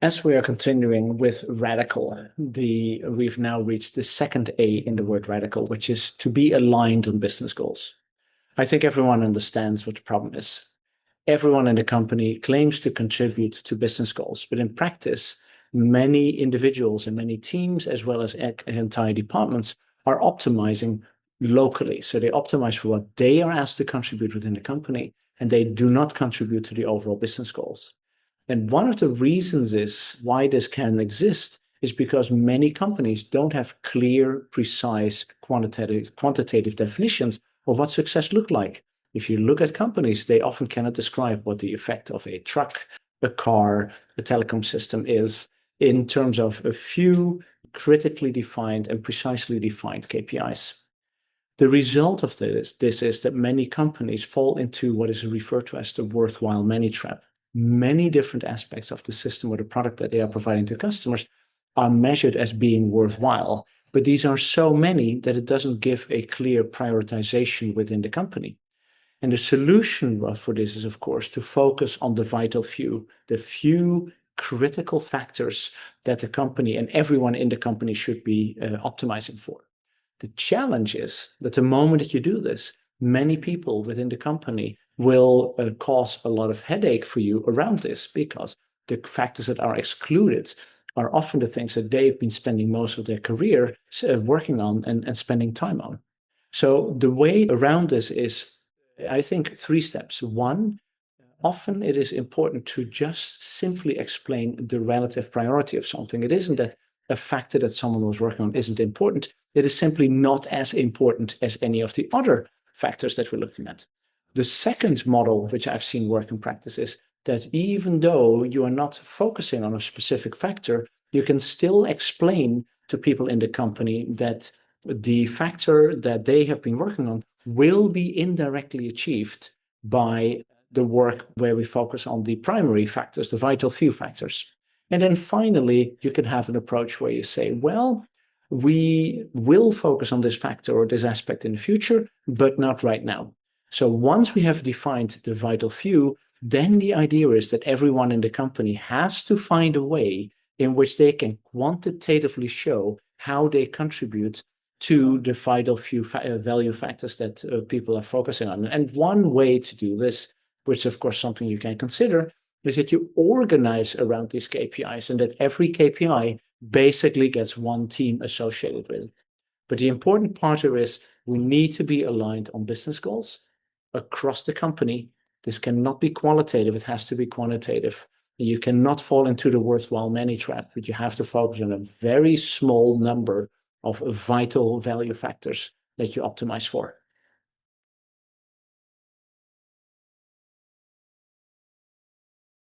As we are continuing with radical, we've now reached the second A in the word radical, which is to be aligned on business goals. I think everyone understands what the problem is. Everyone in the company claims to contribute to business goals, but in practice, many individuals and many teams, as well as entire departments, are optimizing locally. So they optimize for what they are asked to contribute within the company, and they do not contribute to the overall business goals. And one of the reasons is why this can exist is because many companies don't have clear, precise, quantitative definitions of what success look like. If you look at companies, they often cannot describe what the effect of a truck, a car, a telecom system is in terms of a few critically defined and precisely defined KPIs. The result of this is that many companies fall into what is referred to as the worthwhile many trap. Many different aspects of the system or the product that they are providing to customers are measured as being worthwhile, but these are so many that it doesn't give a clear prioritization within the company. And the solution for this is, of course, to focus on the vital few, the few critical factors that the company and everyone in the company should be optimizing for. The challenge is that the moment that you do this, many people within the company will cause a lot of headache for you around this, because the factors that are excluded are often the things that they've been spending most of their career working on and spending time on. So the way around this is, I think, three steps. One, often it is important to just simply explain the relative priority of something. It isn't that a factor that someone was working on isn't important. It is simply not as important as any of the other factors that we're looking at. The second model, which I've seen work in practice, is that even though you are not focusing on a specific factor, you can still explain to people in the company that the factor that they have been working on will be indirectly achieved by the work where we focus on the primary factors, the vital few factors. And then finally, you can have an approach where you say, well, we will focus on this factor or this aspect in the future, but not right now. So once we have defined the vital few, then the idea is that everyone in the company has to find a way in which they can quantitatively show how they contribute to the vital few value factors that people are focusing on. And one way to do this, which is of course something you can consider, is that you organize around these KPIs and that every KPI basically gets one team associated with it. But the important part here is we need to be aligned on business goals across the company. This cannot be qualitative, it has to be quantitative. You cannot fall into the worthwhile many trap, but you have to focus on a very small number of vital value factors that you optimize for.